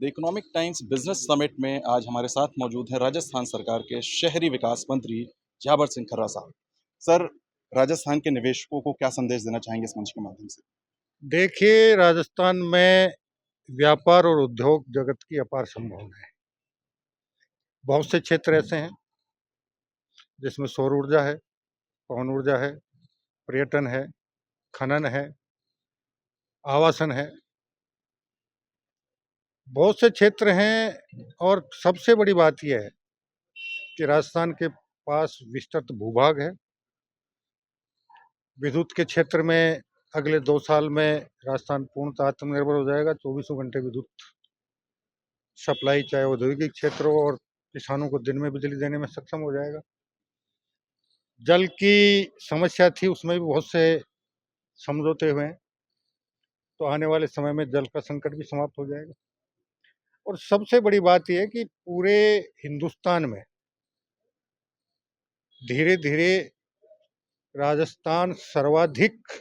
The economic times business summit में आज हमारे साथ मौजूद हैं राजस्थान सरकार के शहरी विकास मंत्री जाबर सिंह खर्रा साहब। सर, राजस्थान के निवेशकों को क्या संदेश देना चाहेंगे इस मंच के माध्यम से? देखिए, राजस्थान में व्यापार और उद्योग जगत की अपार संभावना है। बहुत से क्षेत्र ऐसे हैं जिसमें सौर ऊर्जा है, पवन ऊर्जा है, पर्यटन है, खनन है, आवासन है। बहुत से क्षेत्र हैं और सबसे बड़ी बात यह है कि राजस्थान के पास विस्तृत भूभाग है। विद्युत के क्षेत्र में अगले 2 साल में राजस्थान पूर्णतः आत्मनिर्भर हो जाएगा। 24 घंटे विद्युत सप्लाई, चाहे औद्योगिक क्षेत्र हो, और किसानों को दिन में बिजली देने में सक्षम हो जाएगा। जल की समस्या थी, उसमें भी बहुत से समझौते हुए हैं, तो आने वाले समय में जल का संकट भी समाप्त हो जाएगा। और सबसे बड़ी बात यह है कि पूरे हिंदुस्तान में धीरे धीरे राजस्थान सर्वाधिक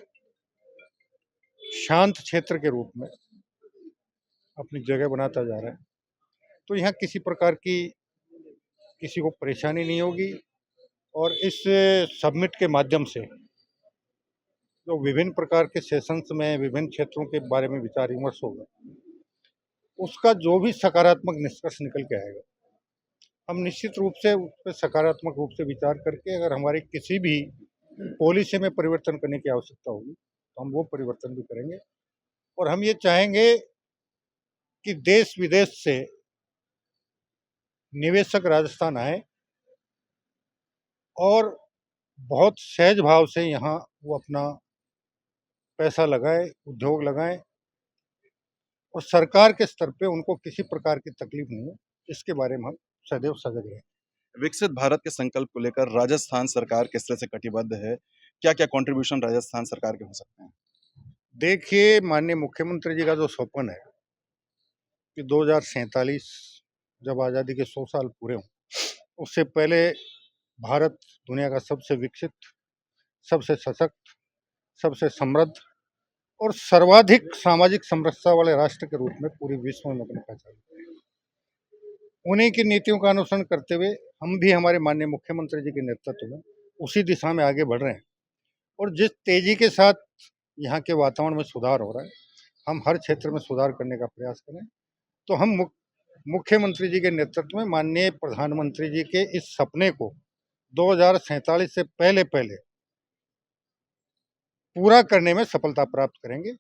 शांत क्षेत्र के रूप में अपनी जगह बनाता जा रहा है। तो यहाँ किसी प्रकार की किसी को परेशानी नहीं होगी। और इस समिट के माध्यम से जो विभिन्न प्रकार के सेशंस में विभिन्न क्षेत्रों के बारे में विचार विमर्श होगा, उसका जो भी सकारात्मक निष्कर्ष निकल के आएगा, हम निश्चित रूप से उस पर सकारात्मक रूप से विचार करके अगर हमारी किसी भी पॉलिसी में परिवर्तन करने की आवश्यकता होगी तो हम वो परिवर्तन भी करेंगे। और हम ये चाहेंगे कि देश विदेश से निवेशक राजस्थान आए और बहुत सहज भाव से यहाँ वो अपना पैसा लगाए, उद्योग लगाएं, और सरकार के स्तर पे उनको किसी प्रकार की तकलीफ नहीं हो, इसके बारे में हम सदैव सजग रहें। विकसित भारत के संकल्प को लेकर राजस्थान सरकार किस तरह से कटिबद्ध है? क्या क्या कंट्रीब्यूशन राजस्थान सरकार के हो सकते हैं? देखिए, माननीय मुख्यमंत्री जी का जो स्वप्न है कि 2047 जब आज़ादी के 100 साल पूरे हों, उससे पहले भारत दुनिया का सबसे विकसित, सबसे सशक्त, सबसे समृद्ध और सर्वाधिक सामाजिक समरसता वाले राष्ट्र के रूप में पूरे विश्व में अपनी पहचान करें। उन्हीं की नीतियों का अनुसरण करते हुए हम भी हमारे माननीय मुख्यमंत्री जी के नेतृत्व में उसी दिशा में आगे बढ़ रहे हैं। और जिस तेजी के साथ यहाँ के वातावरण में सुधार हो रहा है, हम हर क्षेत्र में सुधार करने का प्रयास करें। तो हम मुख्यमंत्री जी के नेतृत्व में माननीय प्रधानमंत्री जी के इस सपने को 2047 से पहले पहले पूरा करने में सफलता प्राप्त करेंगे।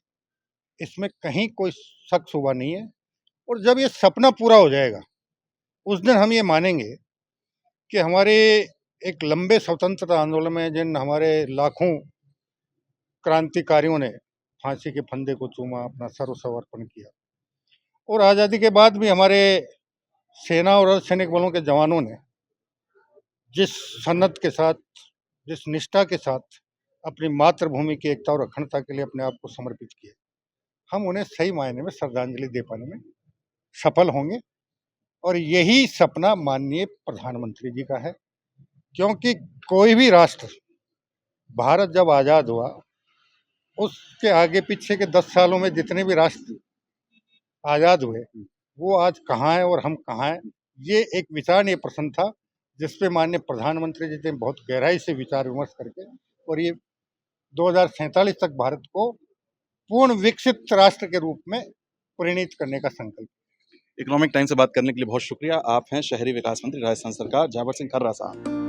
इसमें कहीं कोई शक शुबा नहीं है। और जब ये सपना पूरा हो जाएगा, उस दिन हम ये मानेंगे कि हमारे एक लंबे स्वतंत्रता आंदोलन में जिन हमारे लाखों क्रांतिकारियों ने फांसी के फंदे को चूमा, अपना सर्वस्व अर्पण किया, और आज़ादी के बाद भी हमारे सेना और अर्धसैनिक बलों के जवानों ने जिस सन्नत के साथ, जिस निष्ठा के साथ अपनी मातृभूमि की एकता और अखंडता के लिए अपने आप को समर्पित किया, हम उन्हें सही मायने में श्रद्धांजलि दे पाने में सफल होंगे। और यही सपना माननीय प्रधानमंत्री जी का है, क्योंकि कोई भी राष्ट्र, भारत जब आज़ाद हुआ, उसके आगे पीछे के 10 सालों में जितने भी राष्ट्र आज़ाद हुए, वो आज कहाँ हैं और हम कहाँ हैं, ये एक विचारणीय प्रश्न था, जिस पे माननीय प्रधानमंत्री जी ने बहुत गहराई से विचार विमर्श करके और ये 2047 तक भारत को पूर्ण विकसित राष्ट्र के रूप में परिणित करने का संकल्प। इकोनॉमिक टाइम्स से बात करने के लिए बहुत शुक्रिया। आप हैं शहरी विकास मंत्री राजस्थान सरकार जाबर सिंह खर्रा साहब।